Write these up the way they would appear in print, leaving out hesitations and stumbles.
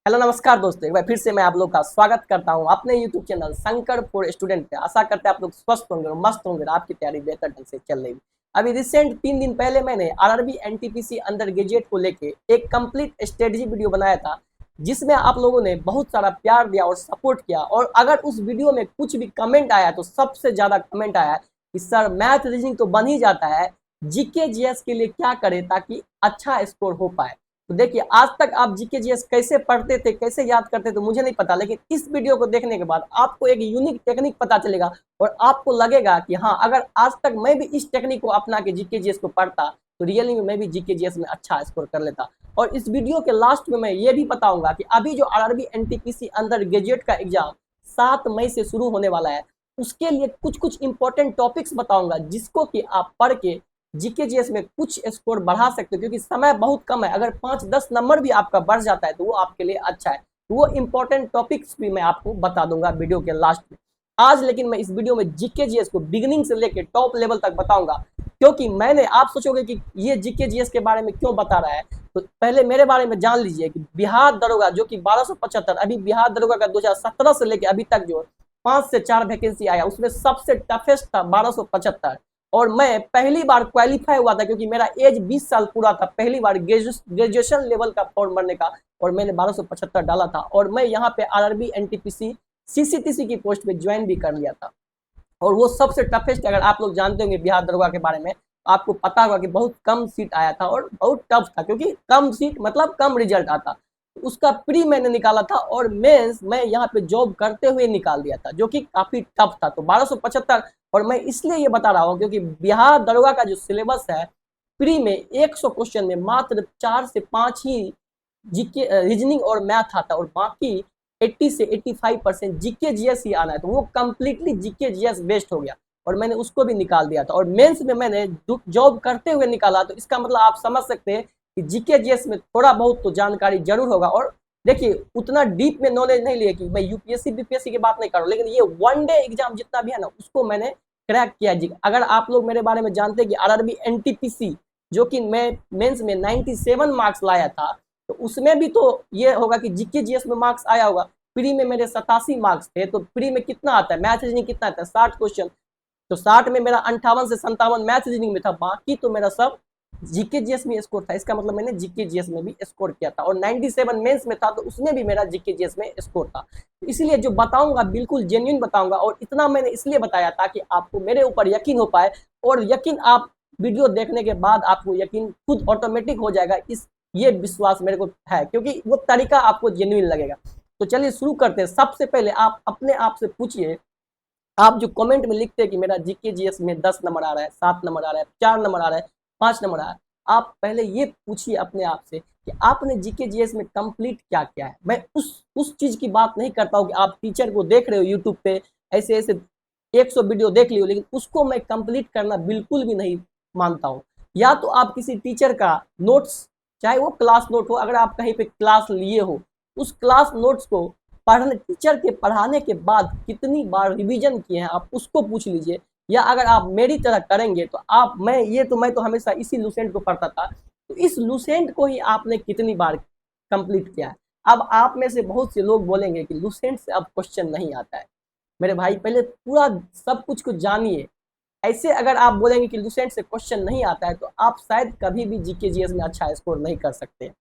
Hello नमस्कार दोस्तों, एक बार फिर से मैं आप लोग का स्वागत करता हूं अपने YouTube channel Shankar for student पे। आशा करते हैं आप लोग स्वस्थ होंगे और मस्त होंगे और आपकी तैयारी बेहतर ढंग से चल रही है। अभी रिसेंट 3 दिन पहले मैंने आरआरबी एनटीपीसी अंडर ग्रेजुएट को लेके एक कंप्लीट स्ट्रेटजी वीडियो बनाया था, जिसमें आप लोगों ने बहुत सारा प्यार दिया और सपोर्ट किया। और अगर उस वीडियो में कुछ भी कमेंट आया तो सबसे ज्यादा कमेंट आया कि सर मैथ रीजनिंग तो बन ही जाता है, जीके जीएस के लिए क्या करें ताकि अच्छा स्कोर हो पाए। तो देखिए, आज तक आप जीके जीएस कैसे पढ़ते थे, कैसे याद करते थे, मुझे नहीं पता, लेकिन इस वीडियो को देखने के बाद आपको एक यूनिक टेक्निक पता चलेगा और आपको लगेगा कि हाँ, अगर आज तक मैं भी इस टेक्निक को अपना के जीके जीएस को पढ़ता तो रियली में मैं भी जीके जीएस में अच्छा स्कोर कर लेता। और इस वीडियो के लास्ट में मैं ये भी बताऊंगा कि अभी जो आरआरबी एनटीपीसी अंडर ग्रेजुएट का एग्जाम 7 मई से शुरू होने वाला है, उसके लिए कुछ कुछ इंपॉर्टेंट टॉपिक्स बताऊंगा जिसको कि आप पढ़ के जीके जीएस में कुछ स्कोर बढ़ा सकते हो, क्योंकि समय बहुत कम है। अगर 5-10 नंबर भी आपका बढ़ जाता है तो वो आपके लिए अच्छा है। तो वो इंपॉर्टेंट टॉपिक्स भी मैं आपको बता दूंगा वीडियो के लास्ट में। आज लेकिन मैं इस वीडियो में जीके जीएस को बिगिनिंग से लेकर टॉप लेवल तक बताऊंगा, क्योंकि मैंने, आप सोचोगे कि ये जीके जीएस के बारे में क्यों बता रहा है, तो पहले मेरे बारे में जान लीजिए कि बिहार दरोगा जो कि 1275, अभी बिहार दरोगा का 2017 से लेकर अभी तक जो 5 से 4 वैकेंसी आया, उसमें सबसे टफेस्ट था 1275। और मैं पहली बार क्वालिफाई हुआ था, क्योंकि मेरा एज 20 साल पूरा था, पहली बार ग्रेजुएशन लेवल का फॉर्म भरने का, और मैंने 1275 डाला था। और मैं यहाँ पे आरआरबी एनटीपीसी सीसीटीसी की पोस्ट पे ज्वाइन भी कर लिया था। और वो सबसे टफेस्ट, अगर आप लोग जानते होंगे बिहार दरोगा के बारे में, आपको पता होगा कि बहुत कम सीट आया था और बहुत टफ था, क्योंकि कम सीट मतलब कम रिजल्ट आता। उसका प्री मैंने निकाला था और मेंस मैं यहाँ पे जॉब करते हुए निकाल दिया था, जो कि काफी टफ था। तो 1275, और मैं इसलिए ये बता रहा हूँ क्योंकि बिहार दरोगा का जो सिलेबस है, प्री में 100 क्वेश्चन में मात्र 4 से 5 ही जीके रीजनिंग और मैथ आता, और बाकी 80 से 85% जीके जीएस ही आना है। तो वो कंप्लीटली जीके जीएस बेस्ड हो गया और मैंने उसको भी निकाल दिया था। और मेंस में मैंने जॉब करते हुए निकाला, तो इसका मतलब आप समझ सकते हैं कि जीके जीएस में थोड़ा बहुत तो जानकारी जरूर होगा। और देखिए, उतना डीप में नॉलेज नहीं लिए कि मैं यूपीएससी बीपीएससी की बात नहीं कर रहा हूँ, लेकिन ये वन डे एग्जाम जितना भी है ना, उसको मैंने क्रैक किया जी। अगर आप लोग मेरे बारे में जानते हैं कि आरआरबी एनटीपीसी जो कि मैं मेंस में 97 मार्क्स लाया था, तो उसमें भी तो ये होगा कि जीके जीएस में मार्क्स आया होगा। प्री में मेरे 87 मार्क्स थे, तो प्री में कितना आता है, मैथ रीजनिंग कितना आता है, 60 क्वेश्चन। तो 60 में मेरा 58 से 57 मैथ रीजनिंग में था, बाकी तो मेरा सब जीके जीएस में स्कोर था। इसका मतलब मैंने जीके जीएस में भी स्कोर किया था। और 97 मेंस में था, तो उसमें भी मेरा जीके जीएस में स्कोर था। तो इसलिए जो बताऊंगा बिल्कुल जेन्युइन बताऊंगा, और इतना मैंने इसलिए बताया ताकि आपको मेरे ऊपर यकीन हो पाए। और यकीन, आप वीडियो देखने के बाद आपको यकीन खुद ऑटोमेटिक हो जाएगा, इस ये विश्वास मेरे को है, क्योंकि वो तरीका आपको जेन्युइन लगेगा। तो चलिए शुरू करते हैं। सबसे पहले आप अपने आप से पूछिए, आप जो कमेंट में लिखते हैं कि मेरा जीके जीएस में 10 नंबर आ रहा है, 7 नंबर आ रहा है, 4 नंबर आ रहा है, 5 नंबर आ रहा है, आप पहले ये पूछिए अपने आप से कि आपने जीके जीएस में कंप्लीट क्या किया है। मैं उस चीज की बात नहीं करता हूँ कि आप टीचर को देख रहे हो यूट्यूब पे, ऐसे ऐसे 100 वीडियो देख लियो, लेकिन उसको मैं कंप्लीट करना बिल्कुल भी नहीं मानता हूँ। या तो आप किसी टीचर का नोट्स, चाहे वो क्लास नोट हो, अगर आप कहीं पे क्लास लिए हो, उस क्लास नोट्स को पढ़ने, टीचर के पढ़ाने के बाद कितनी बार रिवीजन किए हैं आप उसको पूछ लीजिए। या अगर आप मेरी तरह करेंगे तो आप, मैं तो हमेशा इसी लूसेंट को पढ़ता था, तो इस लूसेंट को ही आपने कितनी बार कंप्लीट किया है। अब आप में से बहुत से लोग बोलेंगे कि लूसेंट से अब क्वेश्चन नहीं आता है। मेरे भाई, पहले पूरा सब कुछ को जानिए। ऐसे अगर आप बोलेंगे कि लूसेंट से क्वेश्चन नहीं आता है, तो आप शायद कभी भी जीके जीएस में अच्छा स्कोर नहीं कर सकते।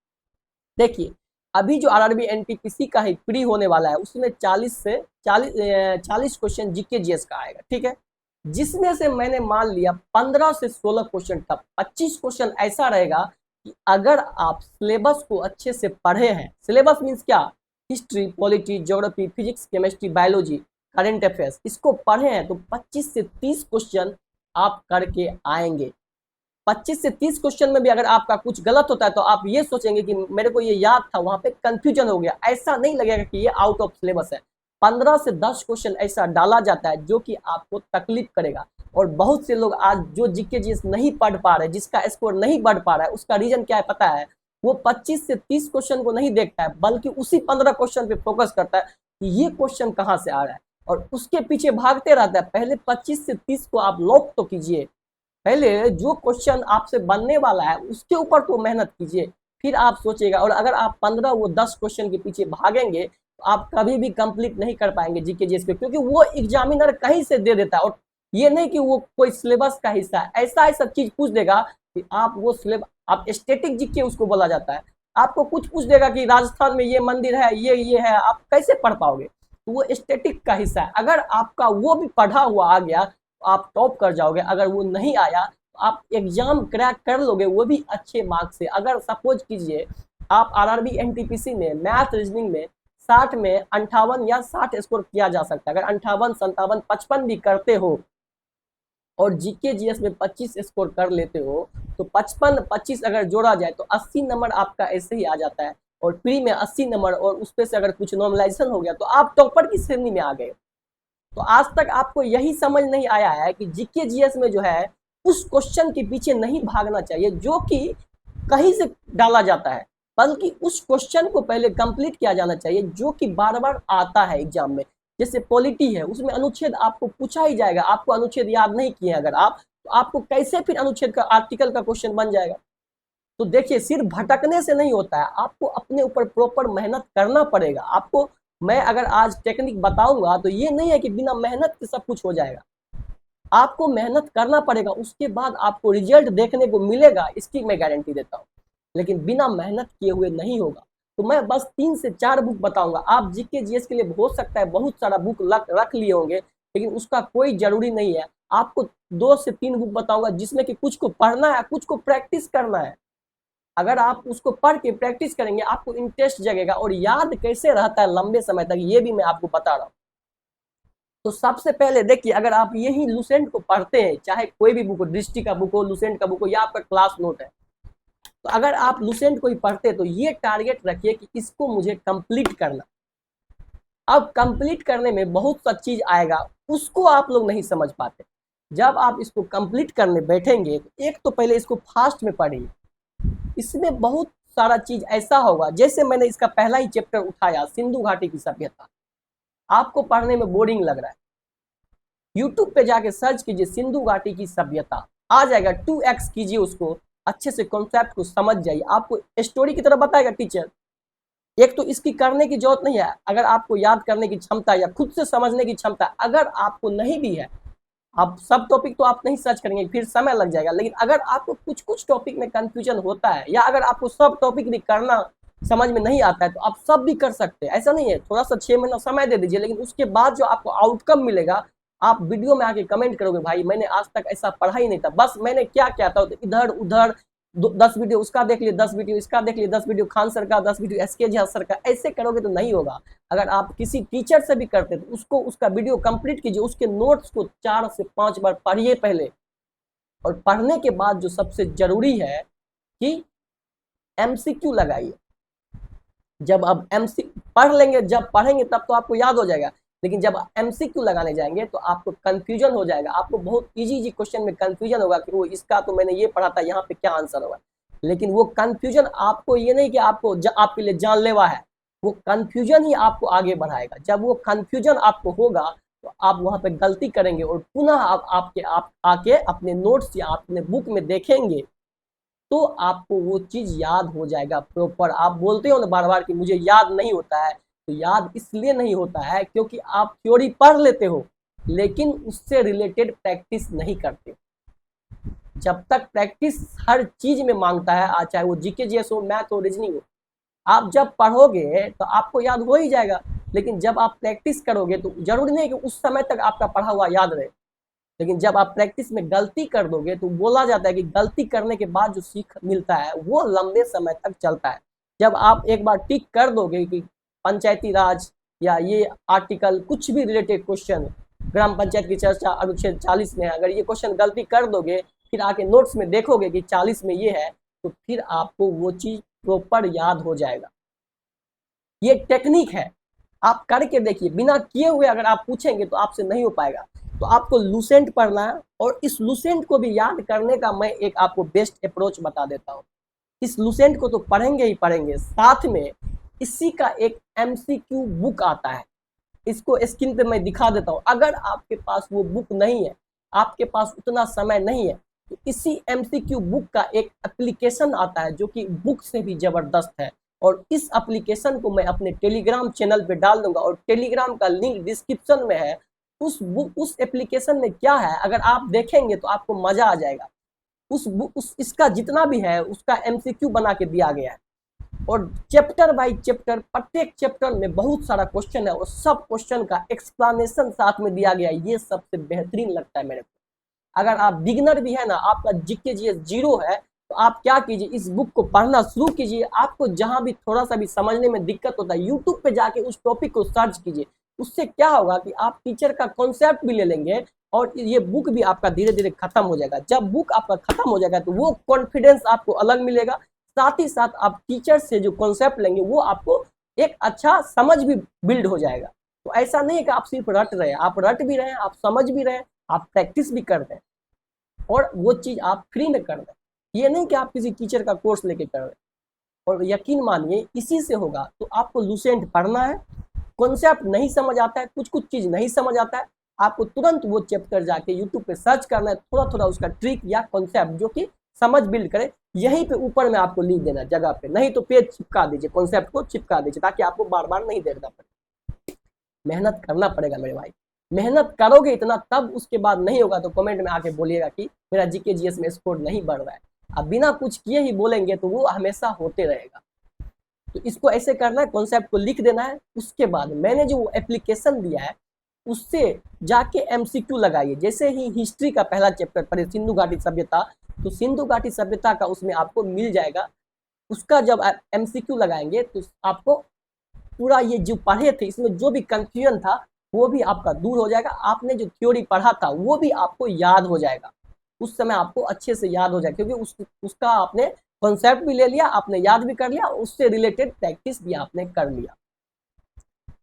देखिए, अभी जो आरआरबी एनटीपीसी का ही प्री होने वाला है, उसमें 40 क्वेश्चन जीके जीएस का आएगा, ठीक है। जिसमें से मैंने मान लिया 15 से 16 क्वेश्चन टफ, 25 क्वेश्चन ऐसा रहेगा कि अगर आप सिलेबस को अच्छे से पढ़े हैं, सिलेबस मीन्स क्या, history, polity, geography, physics, chemistry, biology, current affairs, इसको पढ़े हैं, तो 25 से 30 क्वेश्चन आप करके आएंगे। 25 से 30 क्वेश्चन में भी अगर आपका कुछ गलत होता है तो आप ये सोचेंगे कि मेरे को ये याद था, वहां पे कंफ्यूजन हो गया। ऐसा नहीं लगेगा कि ये आउट ऑफ सिलेबस है। 15 से 10 क्वेश्चन ऐसा डाला जाता है जो कि आपको तकलीफ करेगा। और बहुत से लोग आज जो जीके जीएस नहीं पढ़ पा रहे, जिसका स्कोर नहीं बढ़ पा रहा है, उसका रीजन क्या है पता है, वो 25 से 30 क्वेश्चन को नहीं देखता है, बल्कि उसी 15 क्वेश्चन पे फोकस करता है कि ये क्वेश्चन कहाँ से आ रहा है, और उसके पीछे भागते रहता है। पहले 25 से 30 को आप लॉक तो कीजिए, पहले जो क्वेश्चन आपसे बनने वाला है उसके ऊपर तो मेहनत कीजिए। फिर आप सोचिएगा, और अगर आप 15 वो 10 क्वेश्चन के पीछे भागेंगे तो आप कभी भी कंप्लीट नहीं कर पाएंगे जीके जीएस पे, क्योंकि वो एग्जामिनर कहीं से दे देता है। और ये नहीं कि वो कोई सिलेबस का हिस्सा है, ऐसा ऐसा चीज पूछ देगा कि आप वो सिलेबस, आप स्टैटिक जीके उसको बोला जाता है, आपको कुछ पूछ देगा कि राजस्थान में ये मंदिर है, ये है, आप कैसे पढ़ पाओगे? तो वो स्टैटिक का हिस्सा है। अगर आपका वो भी पढ़ा हुआ आ गया तो आप टॉप कर जाओगे, अगर वो नहीं आया तो आप एग्जाम क्रैक कर लोगे, वो भी अच्छे मार्क्स से। अगर सपोज कीजिए आप आरआरबी एनटीपीसी में मैथ रीजनिंग में 60 में 58 या 60 स्कोर किया जा सकता है। अगर 58, 57, 55 भी करते हो और जीके जीएस में 25 स्कोर कर लेते हो तो 55 25 अगर जोड़ा जाए तो 80 नंबर आपका ऐसे ही आ जाता है। और प्री में 80 नंबर, और उस पे से अगर कुछ नॉर्मलाइजेशन हो गया तो आप टॉपर की श्रेणी में आ गए। तो आज तक आपको यही समझ नहीं आया है कि जीके जीएस में जो है उस क्वेश्चन के पीछे नहीं भागना चाहिए जो कि कहीं से डाला जाता है, बल्कि उस क्वेश्चन को पहले कंप्लीट किया जाना चाहिए जो कि बार बार आता है एग्जाम में। जैसे पॉलिटी है, उसमें अनुच्छेद आपको पूछा ही जाएगा, आपको अनुच्छेद याद नहीं किए अगर आप, तो आपको कैसे फिर अनुच्छेद का आर्टिकल का क्वेश्चन बन जाएगा? तो देखिए, सिर्फ भटकने से नहीं होता है, आपको अपने ऊपर प्रॉपर मेहनत करना पड़ेगा। आपको मैं अगर आज टेक्निक बताऊंगा तो ये नहीं है कि बिना मेहनत के सब कुछ हो जाएगा, आपको मेहनत करना पड़ेगा, उसके बाद आपको रिजल्ट देखने को मिलेगा, इसकी मैं गारंटी देता हूँ। लेकिन बिना मेहनत किए हुए नहीं होगा। तो मैं बस 3 से 4 बुक बताऊंगा। आप जीके जीएस के लिए हो सकता है बहुत सारा बुक रख लिए होंगे, लेकिन उसका कोई जरूरी नहीं है। आपको 2 से 3 बुक बताऊंगा जिसमें कि कुछ को पढ़ना है, कुछ को प्रैक्टिस करना है। अगर आप उसको पढ़ के प्रैक्टिस करेंगे आपको इंटरेस्ट जगेगा, और याद कैसे रहता है लंबे समय तक ये भी मैं आपको बता रहा हूँ। तो सबसे पहले देखिए, अगर आप यही लुसेंट को पढ़ते हैं, चाहे कोई भी बुक हो, दृष्टि का बुक हो, लुसेंट का बुक हो, या आपका क्लास नोट है, तो अगर आप लुसेंट को ही पढ़ते तो ये टारगेट रखिए कि इसको मुझे कंप्लीट करना। अब कंप्लीट करने में बहुत सा चीज आएगा, उसको आप लोग नहीं समझ पाते। जब आप इसको कंप्लीट करने बैठेंगे तो एक तो पहले इसको फास्ट में पढ़िए, इसमें बहुत सारा चीज ऐसा होगा। जैसे मैंने इसका पहला ही चैप्टर उठाया, सिंधु घाटी की सभ्यता, आपको पढ़ने में बोरिंग लग रहा है, यूट्यूब पे जाके सर्च कीजिए सिंधु घाटी की सभ्यता, आ जाएगा, 2x कीजिए उसको, अच्छे से कॉन्सेप्ट को समझ जाइए। आपको स्टोरी की तरह बताएगा टीचर। एक तो इसकी करने की जरूरत नहीं है, अगर आपको याद करने की क्षमता या खुद से समझने की क्षमता अगर आपको नहीं भी है, आप सब टॉपिक तो आप नहीं सर्च करेंगे, फिर समय लग जाएगा। लेकिन अगर आपको कुछ कुछ टॉपिक में कंफ्यूजन होता है, या अगर आपको सब टॉपिक भी करना समझ में नहीं आता है, तो आप सब भी कर सकते हैं। ऐसा नहीं है, थोड़ा सा 6 महीना समय दे दीजिए, लेकिन उसके बाद जो आपको आउटकम मिलेगा, आप वीडियो में आके कमेंट करोगे, भाई मैंने आज तक ऐसा पढ़ा ही नहीं था, बस मैंने क्या क्या था, इधर उधर 10 वीडियो उसका देख लिए, 10 वीडियो इसका देख लिए, 10 वीडियो खान सर का, 10 वीडियो एसके झा सर का। ऐसे करोगे तो नहीं होगा। अगर आप किसी टीचर से भी करते तो उसको उसका वीडियो कंप्लीट कीजिए, उसके नोट्स को 4 से 5 बार पढ़िए पहले। और पढ़ने के बाद जो सबसे जरूरी है कि एमसीक्यू लगाइए। जब आप एमसीक्यू पढ़ लेंगे, जब पढ़ेंगे तब तो आपको याद हो जाएगा, लेकिन जब एमसीक्यू लगाने जाएंगे तो आपको कंफ्यूजन हो जाएगा। आपको बहुत इजी क्वेश्चन में कंफ्यूजन होगा कि वो इसका तो मैंने ये पढ़ा था, यहाँ पे क्या आंसर होगा। लेकिन वो कंफ्यूजन आपको ये नहीं कि आपको आपके लिए जानलेवा है, वो कंफ्यूजन ही आपको आगे बढ़ाएगा। जब वो कंफ्यूजन आपको होगा तो आप वहां पे गलती करेंगे, और पुनः आप आके अपने नोट्स या अपने बुक में देखेंगे तो आपको वो चीज याद हो जाएगा प्रॉपर। आप बोलते हो ना बार बार कि मुझे याद नहीं होता है, तो याद इसलिए नहीं होता है क्योंकि आप थ्योरी पढ़ लेते हो लेकिन उससे रिलेटेड प्रैक्टिस नहीं करते। जब तक प्रैक्टिस हर चीज में मांगता है, चाहे वो जीके जीएस हो, मैथ हो, रीजनिंग हो, आप जब पढ़ोगे तो आपको याद हो ही जाएगा। लेकिन जब आप प्रैक्टिस करोगे तो जरूरी नहीं कि उस समय तक आपका पढ़ा हुआ याद रहे, लेकिन जब आप प्रैक्टिस में गलती कर दोगे तो बोला जाता है कि गलती करने के बाद जो सीख मिलता है वो लंबे समय तक चलता है। जब आप एक बार टिक कर दोगे कि पंचायती राज या ये आर्टिकल कुछ भी रिलेटेड क्वेश्चन, ग्राम पंचायत की चर्चा अनुच्छेद 40 में है, अगर ये क्वेश्चन गलती कर दोगे, फिर आके नोट्स में देखोगे कि 40 में ये है, तो फिर आपको वो चीज प्रॉपर याद हो जाएगा। ये टेक्निक है, आप करके देखिए। बिना किए हुए अगर आप पूछेंगे तो आपसे नहीं हो पाएगा। तो आपको लुसेंट पढ़ना है, और इस लुसेंट को भी याद करने का मैं एक आपको बेस्ट अप्रोच बता देता हूँ। इस लुसेंट को तो पढ़ेंगे ही पढ़ेंगे, साथ में इसी का एक एमसीक्यू बुक आता है, इसको स्क्रीन पे मैं दिखा देता हूँ। अगर आपके पास वो बुक नहीं है, आपके पास उतना समय नहीं है, तो इसी एमसीक्यू बुक का एक एप्लीकेशन आता है जो कि बुक से भी जबरदस्त है, और इस एप्लीकेशन को मैं अपने टेलीग्राम चैनल पे डाल दूंगा और टेलीग्राम का लिंक डिस्क्रिप्शन में है। उस एप्लीकेशन में क्या है, अगर आप देखेंगे तो आपको मजा आ जाएगा। इसका जितना भी है उसका एमसीक्यू बना के दिया गया है, और चैप्टर बाय चैप्टर प्रत्येक चैप्टर में बहुत सारा क्वेश्चन है और सब क्वेश्चन का एक्सप्लेनेशन साथ में दिया गया है। ये सबसे बेहतरीन लगता है मेरे को। अगर आप बिगनर भी है ना, आपका जीके जीएस 0 है, तो आप क्या कीजिए, इस बुक को पढ़ना शुरू कीजिए। आपको जहां भी थोड़ा सा भी समझने में दिक्कत होता है, यूट्यूब पे जाके उस टॉपिक को सर्च कीजिए। उससे क्या होगा कि आप टीचर का कॉन्सेप्ट भी ले लेंगे और ये बुक भी आपका धीरे धीरे खत्म हो जाएगा। जब बुक आपका खत्म हो जाएगा तो वो कॉन्फिडेंस आपको अलग मिलेगा, साथ ही साथ आप टीचर से जो कॉन्सेप्ट लेंगे वो आपको एक अच्छा समझ भी बिल्ड हो जाएगा। तो ऐसा नहीं है कि आप सिर्फ रट रहे हैं, आप रट भी रहे हैं, आप समझ भी रहे हैं, आप प्रैक्टिस भी कर रहे हैं, और वो चीज आप फ्री में कर रहे हैं। ये नहीं कि आप किसी टीचर का कोर्स लेके कर रहे हैं। और यकीन मानिए इसी से होगा। तो आपको लूसेंट पढ़ना है, कॉन्सेप्ट नहीं समझ आता है, कुछ कुछ चीज नहीं समझ आता है, आपको तुरंत वो चैप्टर जाके यूट्यूब पे सर्च करना है, थोड़ा थोड़ा उसका ट्रिक या कॉन्सेप्ट जो कि समझ बिल्ड करे, यहीं पे ऊपर में आपको लिख देना जगह पे, नहीं तो पेज चिपका दीजिए, कॉन्सेप्ट को चिपका दीजिए, ताकि आपको बार बार नहीं देखना पड़े। मेहनत करना पड़ेगा मेरे भाई, मेहनत करोगे इतना तब उसके बाद नहीं होगा तो कमेंट में आके बोलिएगा कि मेरा जीके जीएस में स्कोर नहीं बढ़ रहा है। अब बिना कुछ किए ही बोलेंगे तो वो हमेशा होते रहेगा। तो इसको ऐसे करना है, कॉन्सेप्ट को लिख देना है, उसके बाद मैंने जो एप्लीकेशन दिया है उससे जाके एमसीक्यू लगाइए। जैसे ही हिस्ट्री का पहला चैप्टर पढ़े सिंधु घाटी सभ्यता, तो सिंधु घाटी सभ्यता का उसमें आपको मिल जाएगा। उसका जब आप एमसीक्यू लगाएंगे तो आपको पूरा ये जो पढ़े थे इसमें जो भी कंफ्यूजन था वो भी आपका दूर हो जाएगा। आपने जो थ्योरी पढ़ा था वो भी आपको याद हो जाएगा, उस समय आपको अच्छे से याद हो जाएगा, क्योंकि उसका आपने कॉन्सेप्ट भी ले लिया, आपने याद भी कर लिया, उससे रिलेटेड प्रैक्टिस भी आपने कर लिया।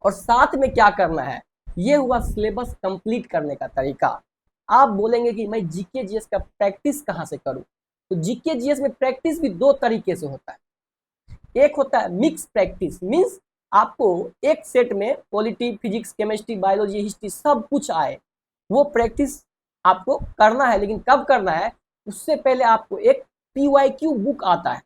और साथ में क्या करना है, ये हुआ सिलेबस कंप्लीट करने का तरीका। आप बोलेंगे कि मैं जीके जीएस का प्रैक्टिस कहाँ से करूं, तो जीके जीएस में प्रैक्टिस भी दो तरीके से होता है। एक होता है मिक्स प्रैक्टिस, मीन्स आपको एक सेट में polity, physics, chemistry, biology, history सब कुछ आए, वो प्रैक्टिस आपको करना है। लेकिन कब करना है, उससे पहले आपको एक पीवाईक्यू बुक आता है।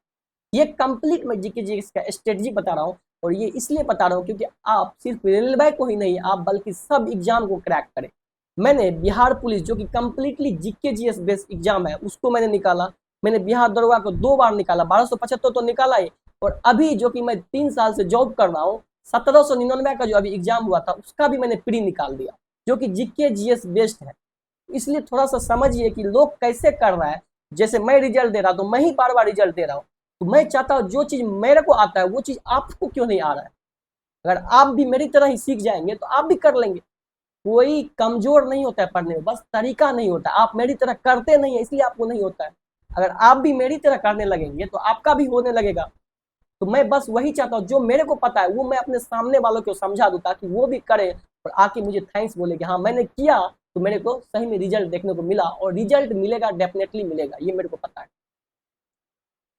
ये कंप्लीट मैं जीके जीएस का स्ट्रेटजी बता रहा हूँ, और ये इसलिए बता रहा हूँ क्योंकि आप सिर्फ रेलवे को ही नहीं, आप बल्कि सब एग्जाम को क्रैक करें। मैंने बिहार पुलिस जो कि completely GK GS based exam है उसको मैंने निकाला। मैंने बिहार दरोगा को 2 बार निकाला, 1275 तो निकाला ही, और अभी जो कि मैं 3 साल से जॉब कर रहा हूँ, 1799 का जो अभी एग्जाम हुआ था उसका भी मैंने प्री निकाल दिया, जो कि जीके जीएस बेस्ड है। इसलिए थोड़ा सा समझिए कि लोग कैसे कर रहा है। जैसे मैं रिजल्ट दे रहा हूँ तो मैं ही बार बार रिजल्ट दे रहा हूँ, तो मैं चाहता हूँ जो चीज मेरे को आता है वो चीज आपको क्यों नहीं आ रहा है। अगर आप भी मेरी तरह ही सीख जाएंगे तो आप भी कर लेंगे। कोई कमजोर नहीं होता है पढ़ने में, बस तरीका नहीं होता। आप मेरी तरह करते नहीं है इसलिए आपको नहीं होता है। अगर आप भी मेरी तरह करने लगेंगे तो आपका भी होने लगेगा। तो मैं बस वही चाहता हूँ, जो मेरे को पता है वो मैं अपने सामने वालों को समझा दूँ, ताकि वो भी करे और आके मुझे थैंक्स बोले कि हाँ मैंने किया तो मेरे को सही में रिजल्ट देखने को मिला, और रिजल्ट मिलेगा, डेफिनेटली मिलेगा, ये मेरे को पता है।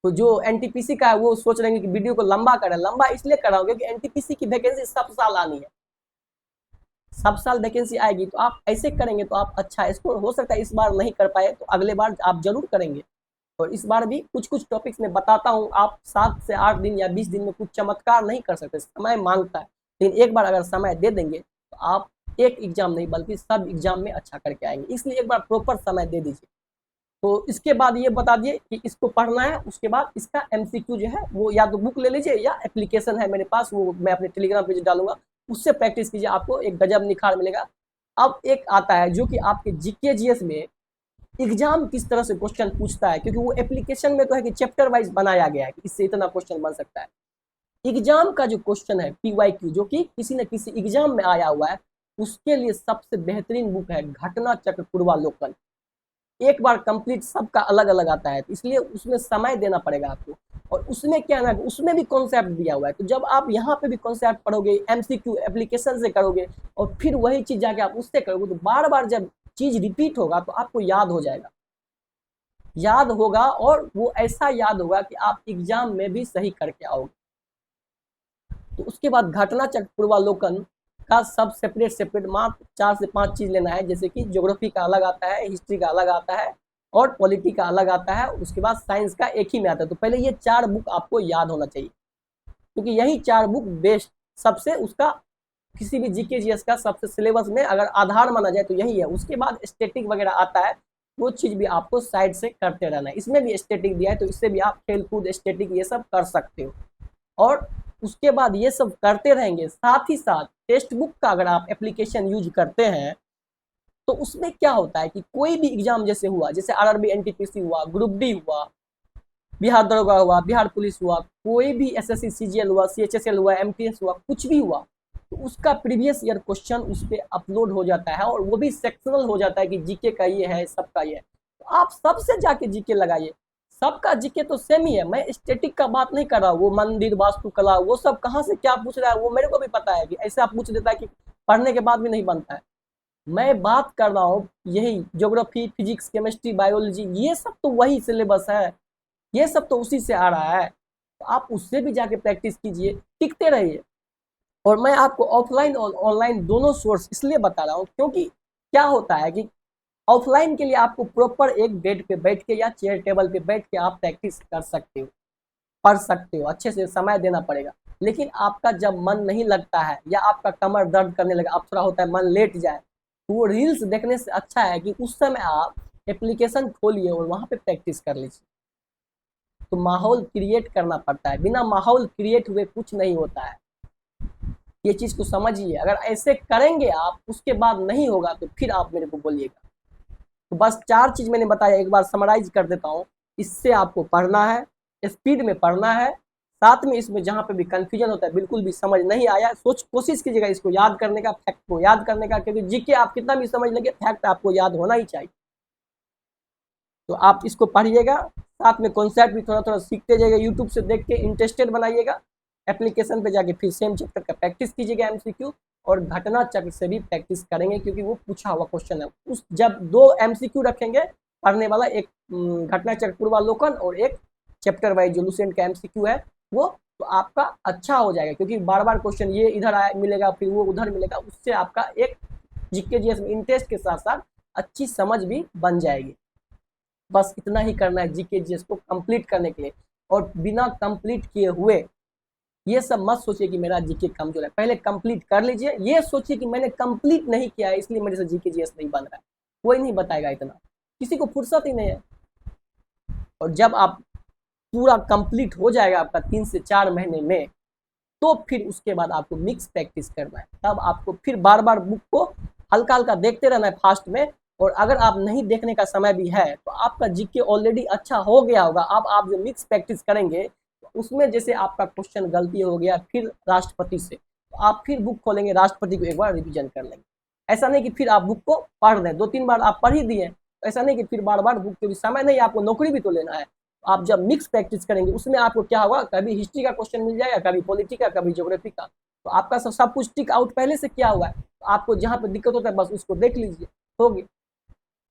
तो जो एनटीपीसी का है वो सोच रहे हैं कि वीडियो को लंबा करें, लंबा इसलिए कर रहा हूँ क्योंकि एनटीपीसी की वैकेंसी सब साल आनी है, सब साल वैकेंसी आएगी। तो आप ऐसे करेंगे तो आप अच्छा स्कोर, हो सकता है इस बार नहीं कर पाए तो अगले बार आप जरूर करेंगे। और इस बार भी कुछ कुछ टॉपिक्स में बताता हूँ, आप 7 से 8 दिन या 20 दिन में कुछ चमत्कार नहीं कर सकते, समय मांगता है। लेकिन एक बार अगर समय दे देंगे तो आप एक एग्जाम नहीं बल्कि सब एग्जाम में अच्छा करके आएंगे। इसलिए एक बार प्रॉपर समय दे दीजिए। तो इसके बाद ये बता दिए कि इसको पढ़ना है, उसके बाद इसका एमसीक्यू जो है वो या तो बुक ले लीजिए या एप्लीकेशन है मेरे पास, वो मैं अपने टेलीग्राम पेज डालूंगा, उससे प्रैक्टिस कीजिए, आपको एक गजब निखार मिलेगा। अब एक आता है जो कि आपके जीके जीएस में एग्जाम किस तरह से क्वेश्चन पूछता है, क्योंकि वो एप्लीकेशन में तो है कि चैप्टर वाइज बनाया गया है कि इससे इतना क्वेश्चन बन सकता है। एग्जाम का जो क्वेश्चन है पीवाईक्यू, जो कि किसी न किसी एग्जाम में आया हुआ है, उसके लिए सबसे बेहतरीन बुक है घटना चक्र पूर्वालोकन। एक बार कंप्लीट, सबका अलग अलग आता है, इसलिए उसमें समय देना पड़ेगा आपको। और उसमें क्या ना, उसमें भी कॉन्सेप्ट दिया हुआ है, तो जब आप यहाँ पे भी कॉन्सेप्ट पढ़ोगे, एमसीक्यू एप्लीकेशन से करोगे और फिर वही चीज जाके आप उससे करोगे, तो बार बार जब चीज रिपीट होगा तो आपको याद हो जाएगा, याद होगा, और वो ऐसा याद होगा कि आप एग्जाम में भी सही करके आओगे। तो उसके बाद घटना चक्र पूर्वालोकन का सब सेपरेट सेपरेट मात्र 4 से 5 चीज लेना है। जैसे कि ज्योग्राफी का अलग आता है, हिस्ट्री का अलग आता है, और पॉलिटी का अलग आता है, उसके बाद साइंस का एक ही में आता है। तो पहले ये 4 बुक आपको याद होना चाहिए, क्योंकि यही 4 बुक बेस्ट सबसे उसका किसी भी जीके जीएस का सबसे सिलेबस में अगर आधार माना जाए तो यही है। उसके बाद स्टैटिक वगैरह आता है, वो चीज़ भी आपको साइड से करते रहना है। इसमें भी स्टैटिक दिया है, तो इससे भी आप खेल कूद स्टैटिक ये सब कर सकते हो। और उसके बाद ये सब करते रहेंगे, साथ ही साथ टेक्स्ट बुक का अगर आप एप्लीकेशन यूज करते हैं तो उसमें क्या होता है कि कोई भी एग्जाम जैसे हुआ, जैसे आरआरबी एनटीपीसी हुआ, ग्रुप डी हुआ, बिहार दरोगा हुआ, बिहार पुलिस हुआ, कोई भी एसएससी सीजीएल हुआ, सीएचएसएल हुआ, एमटीएस हुआ, कुछ भी हुआ, तो उसका प्रीवियस ईयर क्वेश्चन उस पर अपलोड हो जाता है और वो भी सेक्शनल हो जाता है कि जीके का ये है, सबका ये है। तो आप सबसे जाके जीके लगाइए, सबका जीके तो सेम ही है। मैं स्टैटिक का बात नहीं कर रहा हूँ, वो मंदिर वास्तुकला वो सब कहाँ से क्या पूछ रहा है वो मेरे को भी पता है कि ऐसे आप पूछ देता है कि पढ़ने के बाद भी नहीं बनता है। मैं बात कर रहा हूँ यही ज्योग्राफी, फिजिक्स, केमिस्ट्री, बायोलॉजी, ये सब तो वही सिलेबस है, ये सब तो उसी से आ रहा है। तो आप उससे भी जाके प्रैक्टिस कीजिए, टिकते रहिए। और मैं आपको ऑफलाइन और ऑनलाइन दोनों सोर्स इसलिए बता रहा हूँ क्योंकि क्या होता है कि ऑफलाइन के लिए आपको प्रॉपर एक बेड पे बैठ के या चेयर टेबल पे बैठ के आप प्रैक्टिस कर सकते हो, पढ़ सकते हो, अच्छे से समय देना पड़ेगा। लेकिन आपका जब मन नहीं लगता है या आपका कमर दर्द करने लगा, अब थोड़ा होता है मन लेट जाए, तो वो रील्स देखने से अच्छा है कि उस समय आप एप्लीकेशन खोलिए और वहाँ पे प्रैक्टिस कर लीजिए। तो माहौल क्रिएट करना पड़ता है, बिना माहौल क्रिएट हुए कुछ नहीं होता है। ये चीज़ को समझिए, अगर ऐसे करेंगे आप, उसके बाद नहीं होगा तो फिर आप मेरे को बोलिएगा। तो बस 4 चीज़ मैंने बताया, एक बार समराइज कर देता हूँ। इससे आपको पढ़ना है, स्पीड में पढ़ना है, साथ में इसमें जहाँ पे भी कन्फ्यूजन होता है, बिल्कुल भी समझ नहीं आया, कोशिश कीजिएगा इसको याद करने का, फैक्ट को याद करने का, क्योंकि जीके आप कितना भी समझ लेंगे, फैक्ट आपको याद होना ही चाहिए। तो आप इसको पढ़िएगा, साथ में कॉन्सेप्ट भी थोड़ा थोड़ा सीखते जाइएगा, यूट्यूब से देख के इंटरेस्टेड बनाइएगा, एप्लीकेशन पे जाके फिर सेम चैप्टर का प्रैक्टिस कीजिएगा एमसीक्यू, और घटना चक्र से भी प्रैक्टिस करेंगे क्योंकि वो पूछा हुआ क्वेश्चन है। उस जब 2 एमसीक्यू रखेंगे पढ़ने वाला, एक घटना चक्र पूर्वावलोकन और एक चैप्टर वाइज जो लुसेंट का एमसीक्यू है वो, तो आपका अच्छा हो जाएगा, क्योंकि बार बार क्वेश्चन ये इधर मिलेगा फिर वो उधर मिलेगा, उससे आपका एक जीके जीएस में इंटरेस्ट के साथ साथ अच्छी समझ भी बन जाएगी। बस इतना ही करना है जीके जीएस को कंप्लीट करने के लिए। और बिना कंप्लीट किए हुए ये सब मत सोचिए कि मेरा जीके कमजोर है, पहले कंप्लीट कर लीजिए। ये सोचिए कि मैंने कंप्लीट नहीं किया है इसलिए मेरे से जीके जीएस नहीं बन रहा है, कोई नहीं बताएगा इतना, किसी को फुर्सत ही नहीं है। और जब आप पूरा कंप्लीट हो जाएगा आपका 3 से 4 महीने में, तो फिर उसके बाद आपको मिक्स प्रैक्टिस करना है, तब आपको फिर बार बार बुक को हल्का हल्का देखते रहना है फास्ट में। और अगर आप नहीं देखने का समय भी है तो आपका जीके ऑलरेडी अच्छा हो गया होगा। अब आप जो मिक्स प्रैक्टिस करेंगे उसमें जैसे आपका क्वेश्चन गलती हो गया फिर राष्ट्रपति से, तो आप फिर बुक खोलेंगे, राष्ट्रपति को एक बार रिविजन कर लेंगे। ऐसा नहीं कि फिर आप बुक को पढ़ दें, 2-3 बार आप पढ़ ही दिए, तो ऐसा नहीं कि फिर बार बार बुक के भी समय नहीं, आपको नौकरी भी तो लेना है। आप जब मिक्स प्रैक्टिस करेंगे उसमें आपको क्या होगा, कभी हिस्ट्री का क्वेश्चन मिल जाएगा, कभी पॉलिटी का, कभी ज्योग्राफी का, तो आपका सब कुछ टिक आउट पहले से किया हुआ है। तो आपको जहाँ पे दिक्कत होता है बस उसको देख लीजिए, होगी।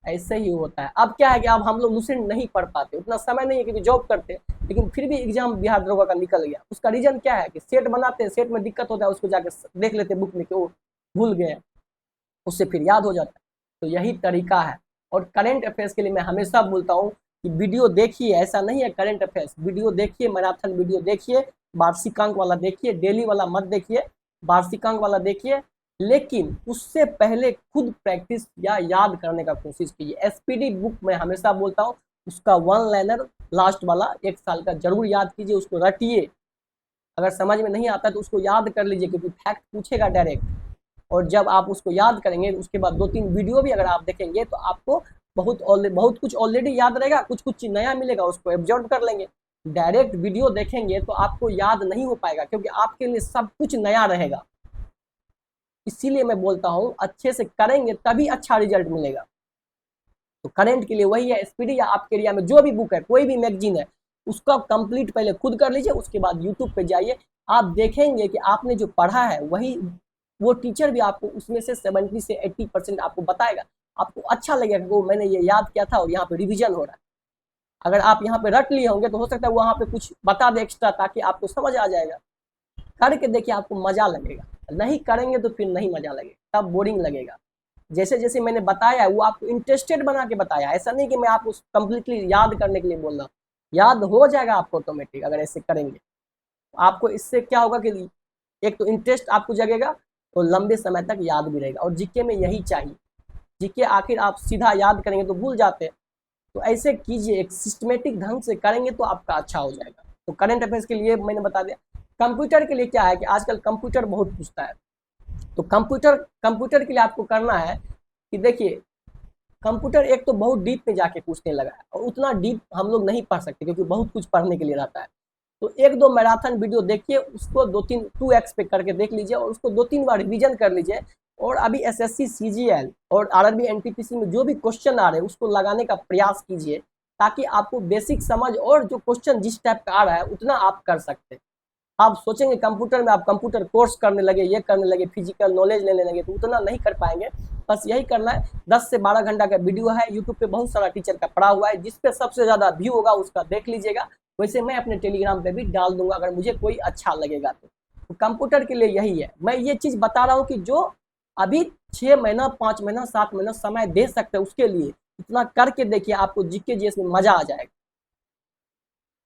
ऐसे ही होता है। अब क्या है कि अब हम लोग लुसेंट नहीं पढ़ पाते, उतना समय नहीं है क्योंकि जॉब करते हैं, लेकिन फिर भी एग्जाम बिहार दरोगा का निकल गया। उसका रीजन क्या है कि सेट बनाते हैं, सेट में दिक्कत होता है, उसको जाके देख लेते हैं बुक में कि वो भूल गए, उससे फिर याद हो जाता है। तो यही तरीका है। और करेंट अफेयर्स के लिए मैं हमेशा बोलता हूँ कि वीडियो देखिए, ऐसा नहीं है करेंट अफेयर्स वीडियो देखिए, मैराथन वीडियो देखिए, वार्षिकांक वाला देखिए, डेली वाला मत देखिए, वार्षिकांक वाला देखिए, लेकिन उससे पहले खुद प्रैक्टिस या याद करने का कोशिश कीजिए। एसपीडी बुक में हमेशा बोलता हूँ उसका 1 लाइनर लास्ट वाला 1 साल का जरूर याद कीजिए, उसको रटिए। अगर समझ में नहीं आता तो उसको याद कर लीजिए, क्योंकि फैक्ट पूछेगा डायरेक्ट। और जब आप उसको याद करेंगे उसके बाद 2-3 वीडियो भी अगर आप देखेंगे तो आपको बहुत कुछ ऑलरेडी याद रहेगा, कुछ कुछ नया मिलेगा, उसको एब्जॉर्ब कर लेंगे। डायरेक्ट वीडियो देखेंगे तो आपको याद नहीं हो पाएगा, क्योंकि आपके लिए सब कुछ नया रहेगा। इसीलिए मैं बोलता हूँ अच्छे से करेंगे तभी अच्छा रिजल्ट मिलेगा। तो करेंट के लिए वही है, एसपीडी या आपके एरिया में जो भी बुक है, कोई भी मैगजीन है, उसका कंप्लीट पहले खुद कर लीजिए, उसके बाद यूट्यूब पे जाइए। आप देखेंगे कि आपने जो पढ़ा है वही वो टीचर भी आपको उसमें से 70 से 80% आपको बताएगा। आपको अच्छा लगेगा कि वो मैंने ये याद किया था और यहाँ पे रिविजन हो रहा है। अगर आप यहाँ पे रट लिए होंगे तो हो सकता है वहाँ पे कुछ बता दे एक्स्ट्रा, ताकि आपको समझ आ जाएगा। करके देखिए, आपको मजा लगेगा। नहीं करेंगे तो फिर नहीं मजा लगेगा, तब बोरिंग लगेगा। जैसे जैसे मैंने बताया है वो आपको इंटरेस्टेड बना के बताया, ऐसा नहीं कि मैं आपको कंप्लीटली याद करने के लिए बोल रहा हूँ। याद हो जाएगा आपको ऑटोमेटिक अगर ऐसे करेंगे। आपको इससे क्या होगा कि एक तो इंटरेस्ट आपको जगेगा, तो लंबे समय तक याद भी रहेगा। और जीके में यही चाहिए, जीके आखिर आप सीधा याद करेंगे तो भूल जाते हैं। तो ऐसे कीजिए, एक सिस्टमेटिक ढंग से करेंगे तो आपका अच्छा हो जाएगा। तो करंट अफेयर्स के लिए मैंने बता दिया। कंप्यूटर के लिए क्या है कि आजकल कंप्यूटर बहुत पूछता है, तो कंप्यूटर के लिए आपको करना है कि देखिए, कंप्यूटर एक तो बहुत डीप में जाके पूछने लगा है, और उतना डीप हम लोग नहीं पढ़ सकते क्योंकि बहुत कुछ पढ़ने के लिए रहता है। तो एक दो मैराथन वीडियो देखिए, उसको 2-3 2x पे करके देख लीजिए, और उसको 2-3 बार रिवीजन कर लीजिए। और अभी एसएससी सीजीएल और आरआरबी एनटीपीसी में जो भी क्वेश्चन आ रहे हैं उसको लगाने का प्रयास कीजिए, ताकि आपको बेसिक समझ और जो क्वेश्चन जिस टाइप का आ रहा है उतना आप कर सकते हैं। आप सोचेंगे कंप्यूटर में आप कंप्यूटर कोर्स करने लगे, ये करने लगे, फिजिकल नॉलेज लेने लगे, तो उतना नहीं कर पाएंगे। बस यही करना है, 10 से 12 घंटा का वीडियो है, यूट्यूब पे बहुत सारा टीचर का पड़ा हुआ है, जिस पे सबसे ज़्यादा व्यू होगा उसका देख लीजिएगा। वैसे मैं अपने टेलीग्राम पे भी डाल दूंगा अगर मुझे कोई अच्छा लगेगा तो कंप्यूटर के लिए यही है। मैं ये चीज़ बता रहा हूँ कि जो अभी 6 महीना 5 महीना 7 महीना समय दे सकते हैं उसके लिए इतना करके देखिए, आपको जीके जीएस में मजा आ जाएगा।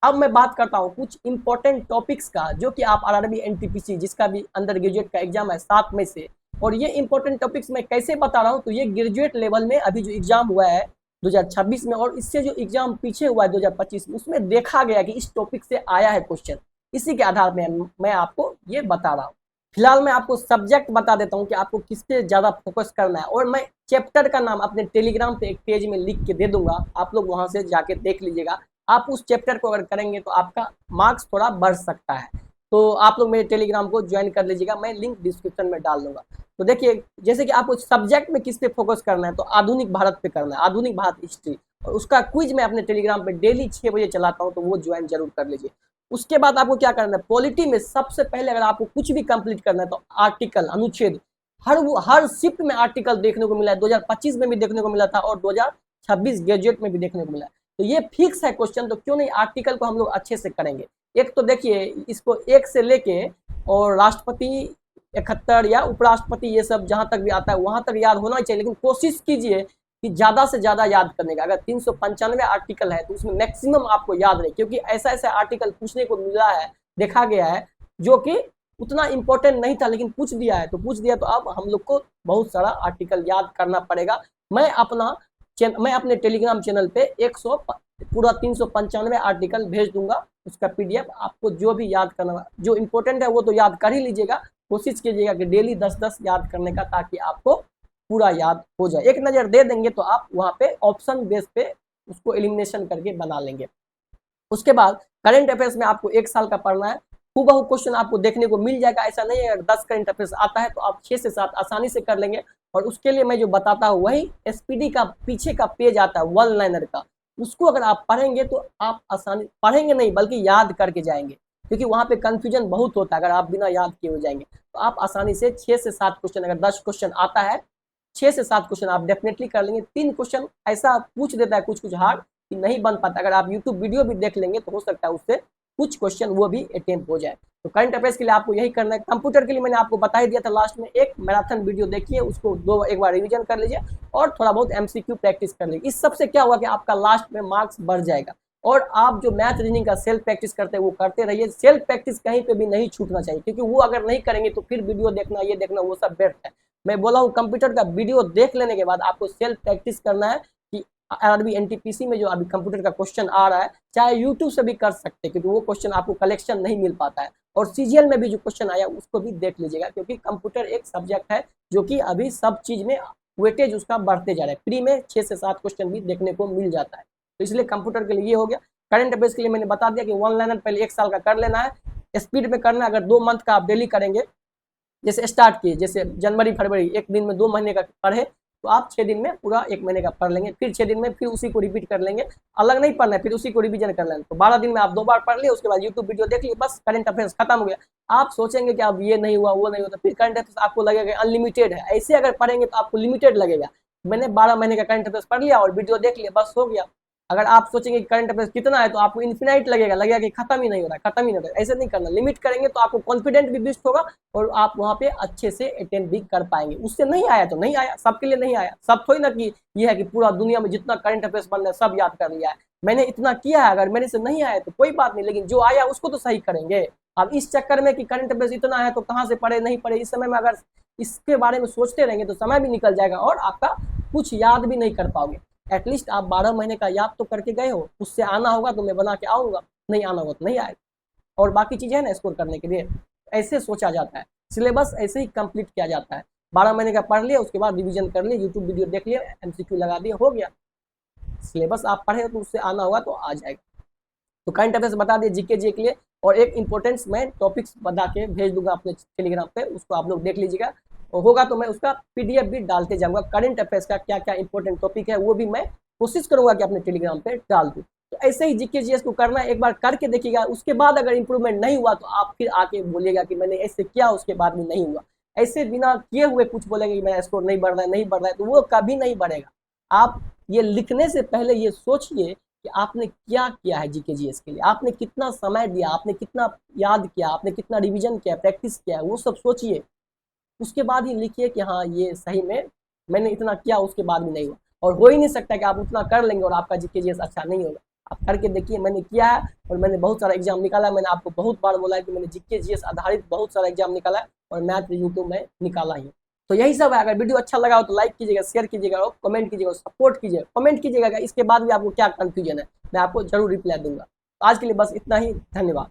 अब मैं बात करता हूँ कुछ इंपॉर्टेंट टॉपिक्स का, जो कि आप आरआरबी एनटीपीसी जिसका भी अंडर ग्रेजुएट का एग्जाम है 7 में से। और ये इंपॉर्टेंट टॉपिक्स मैं कैसे बता रहा हूँ, तो ये ग्रेजुएट लेवल में अभी जो एग्जाम हुआ है 2026 में, और इससे जो एग्जाम पीछे हुआ है 2025 में, उसमें देखा गया कि इस टॉपिक से आया है क्वेश्चन। इसी के आधार में मैं आपको ये बता रहा हूँ। फिलहाल मैं आपको सब्जेक्ट बता देता हूँ कि आपको किस पे ज़्यादा फोकस करना है, और मैं चैप्टर का नाम अपने टेलीग्राम पे एक पेज में लिख के दे दूंगा, आप लोग वहाँ से जाके देख लीजिएगा। आप उस चैप्टर को अगर करेंगे तो आपका मार्क्स थोड़ा बढ़ सकता है। तो आप लोग मेरे टेलीग्राम को ज्वाइन कर लीजिएगा, मैं लिंक डिस्क्रिप्शन में डाल दूंगा। तो देखिए, जैसे कि आपको सब्जेक्ट में किस पे फोकस करना है, तो आधुनिक भारत पे करना है, आधुनिक भारत हिस्ट्री। और उसका क्विज मैं अपने टेलीग्राम पे डेली 6 बजे चलाता हूँ, तो वो ज्वाइन जरूर कर लीजिए। उसके बाद आपको क्या करना है, पॉलिटी में सबसे पहले अगर आपको कुछ भी कंप्लीट करना है तो आर्टिकल, अनुच्छेद, हर शिफ्ट में आर्टिकल देखने को मिला है। 2025 में भी देखने को मिला था और 2026 ग्रेजुएट में भी देखने को मिला है। तो ये फिक्स है क्वेश्चन, तो क्यों नहीं आर्टिकल को हम लोग अच्छे से करेंगे। एक तो देखिए, इसको एक से लेके और राष्ट्रपति 71 या उपराष्ट्रपति, ये सब जहां तक भी आता है वहां तक याद होना चाहिए, लेकिन कोशिश कीजिए कि ज़्यादा से ज़्यादा याद करने का। अगर 395 आर्टिकल है तो उसमें मैक्सिमम आपको याद रहे, क्योंकि ऐसा ऐसा आर्टिकल पूछने को मिला है, देखा गया है, जो कि उतना इंपॉर्टेंट नहीं था लेकिन पूछ दिया है, तो पूछ दिया तो अब हम लोग को बहुत सारा आर्टिकल याद करना पड़ेगा। मैं अपने टेलीग्राम चैनल पे 100 पूरा 395 आर्टिकल भेज दूंगा, उसका पीडीएफ आपको जो भी याद करना, जो इंपॉर्टेंट है वो तो याद कर ही लीजिएगा। कोशिश कीजिएगा कि डेली 10-10 याद करने का, ताकि आपको पूरा याद हो जाए। एक नज़र दे देंगे तो आप वहाँ पे ऑप्शन बेस पे उसको एलिमिनेशन करके बना लेंगे। उसके बाद करंट अफेयर्स में आपको 1 साल का पढ़ना है, हूबहू क्वेश्चन आपको देखने को मिल जाएगा। ऐसा नहीं है अगर 10 करंट अफेयर्स आता है तो आप 6 से 7 आसानी से कर लेंगे। और उसके लिए मैं जो बताता हूँ वही एसपीडी का पीछे का पेज आता है वन लाइनर का, उसको अगर आप पढ़ेंगे तो आप आसानी, पढ़ेंगे नहीं बल्कि याद करके जाएंगे, क्योंकि वहाँ पे कंफ्यूजन बहुत होता है अगर आप बिना याद किए हो जाएंगे। तो आप आसानी से 6 से 7 क्वेश्चन, अगर 10 क्वेश्चन आता है 6 से 7 क्वेश्चन आप डेफिनेटली कर लेंगे। 3 क्वेश्चन ऐसा पूछ देता है कुछ कुछ हार्ड कि नहीं बन पाता, अगर आप यूट्यूब वीडियो भी देख लेंगे तो हो सकता है उससे कुछ क्वेश्चन वो भी अटेम्प्ट हो जाए। तो करंट अफेयर्स के लिए आपको यही करना है। कंप्यूटर के लिए मैंने आपको बता ही दिया था लास्ट में, एक मैराथन वीडियो देखिए, उसको एक बार रिवीजन कर लीजिए और थोड़ा बहुत एमसीक्यू प्रैक्टिस कर लीजिए। इस सबसे क्या हुआ कि आपका लास्ट में मार्क्स बढ़ जाएगा। और आप जो मैथ रीजनिंग का सेल्फ प्रैक्टिस करते हैं वो करते रहिए। सेल्फ प्रैक्टिस कहीं पे भी नहीं छूटना चाहिए, क्योंकि वो अगर नहीं करेंगे तो फिर वीडियो देखना, ये देखना, वो सब व्यर्थ है। मैं बोला हूँ कंप्यूटर का वीडियो देख लेने के बाद आपको सेल्फ प्रैक्टिस करना है कि आरआरबी एनटीपीसी में जो अभी कंप्यूटर का क्वेश्चन आ रहा है, चाहे यूट्यूब से भी कर सकते हैं, क्योंकि वो क्वेश्चन आपको कलेक्शन नहीं मिल पाता है। और सीजीएल में भी जो क्वेश्चन आया उसको भी देख लीजिएगा, क्योंकि कंप्यूटर एक सब्जेक्ट है जो कि अभी सब चीज़ में वेटेज उसका बढ़ते जा रहा है। प्री में 6 से 7 क्वेश्चन भी देखने को मिल जाता है, तो इसलिए कंप्यूटर के लिए ये हो गया। करंट अफेयर्स के लिए मैंने बता दिया कि वन लाइनर पहले 1 साल का कर लेना है, स्पीड में करना है। अगर 2 मंथ का आप डेली करेंगे, जैसे स्टार्ट किए, जैसे जनवरी फरवरी 1 दिन में 2 महीने का पढ़े, तो आप 6 दिन में पूरा 1 महीने का पढ़ लेंगे, फिर 6 दिन में फिर उसी को रिपीट कर लेंगे। अलग नहीं पढ़ना है, फिर उसी को रिवीजन कर लेंगे। तो 12 दिन में आप 2 बार पढ़ लिए, उसके बाद यूट्यूब वीडियो देख लिए, बस करंट अफेयर्स खत्म हो गया। आप सोचेंगे कि अब ये नहीं हुआ वो नहीं हुआ, तो फिर करंट अफेयर्स आपको लगेगा अनलिमिटेड है। ऐसे अगर पढ़ेंगे तो आपको लिमिटेड लगेगा। मैंने 12 महीने का करंट अफेयर्स पढ़ लिया और वीडियो देख लिया, बस हो गया। अगर आप सोचेंगे कि करंट अफेयर्स कितना है तो आपको इन्फिनाइट लगेगा कि खत्म ही नहीं हो रहा है, खत्म ही नहीं हो रहा है। ऐसे नहीं करना, लिमिट करेंगे तो आपको कॉन्फिडेंट भी बूस्ट होगा और आप वहाँ पे अच्छे से अटेंड भी कर पाएंगे। उससे नहीं आया तो नहीं आया, सबके लिए नहीं आया। सब थोड़ी ना कि ये है कि पूरा दुनिया में जितना करंट अफेयर्स बन रहा है सब याद कर लिया है। मैंने इतना किया है, अगर मेरे से नहीं आया तो कोई बात नहीं, लेकिन जो आया उसको तो सही करेंगे। अब इस चक्कर में कि करंट अफेयर्स इतना है तो कहाँ से पढ़े नहीं पढ़े, इस समय में अगर इसके बारे में सोचते रहेंगे तो समय भी निकल जाएगा और आपका कुछ याद भी नहीं कर पाओगे। एटलीस्ट आप 12 महीने का याद तो करके गए हो, उससे आना होगा तो मैं बना के आऊँगा, नहीं आना होगा तो नहीं आएगा। और बाकी चीज़ें हैं ना स्कोर करने के लिए, ऐसे सोचा जाता है, सिलेबस ऐसे ही कंप्लीट किया जाता है। 12 महीने का पढ़ लिया, उसके बाद रिवीजन कर लिए, यूट्यूब वीडियो देख लिया, MCQ लगा दिया, हो गया। सिलेबस आप पढ़े तो उससे आना होगा तो आ जाएगा। तो करंट अफेयर्स बता दिए जीके जी के लिए, और एक इंपॉर्टेंस मैं टॉपिक्स बता के भेज दूंगा अपने टेलीग्राम पे, उसको आप लोग देख लीजिएगा। और होगा तो मैं उसका PDF भी डालते जाऊंगा, करंट अफेयर्स का क्या क्या इंपॉर्टेंट टॉपिक है वो भी मैं कोशिश करूंगा कि अपने टेलीग्राम पे डाल दूँ। तो ऐसे ही जीके जीएस को करना है, एक बार करके देखिएगा, उसके बाद अगर इंप्रूवमेंट नहीं हुआ तो आप फिर आके बोलिएगा कि मैंने ऐसे किया उसके बाद भी नहीं हुआ। ऐसे बिना किए हुए कुछ बोलेंगे कि मेरा स्कोर नहीं बढ़ रहा है, नहीं बढ़ रहा है, तो वो कभी नहीं बढ़ेगा। आप ये लिखने से पहले ये सोचिए कि आपने क्या किया है जीके जीएस के लिए, आपने कितना समय दिया, आपने कितना याद किया, आपने कितना रिवीजन किया, प्रैक्टिस किया है, वो सब सोचिए। उसके बाद ही लिखिए कि हाँ ये सही में मैंने इतना किया, उसके बाद भी नहीं हुआ। और हो ही नहीं सकता कि आप उतना कर लेंगे और आपका जीके जीएस अच्छा नहीं होगा। आप करके देखिए, मैंने किया है और मैंने बहुत सारा एग्जाम निकाला है। मैंने आपको बहुत बार बोला है कि मैंने जीके जीएस आधारित बहुत सारा एग्जाम निकाला है और मैथ रीजनिंग तो मैं निकाला ही। तो यही सब है। अगर वीडियो अच्छा लगा हो तो लाइक कीजिएगा, शेयर कीजिएगा और कमेंट कीजिएगा, सपोर्ट कीजिएगा। कमेंट कीजिएगा इसके बाद भी आपको क्या कंफ्यूजन है, मैं आपको जरूर रिप्लाई दूंगा। आज के लिए बस इतना ही, धन्यवाद।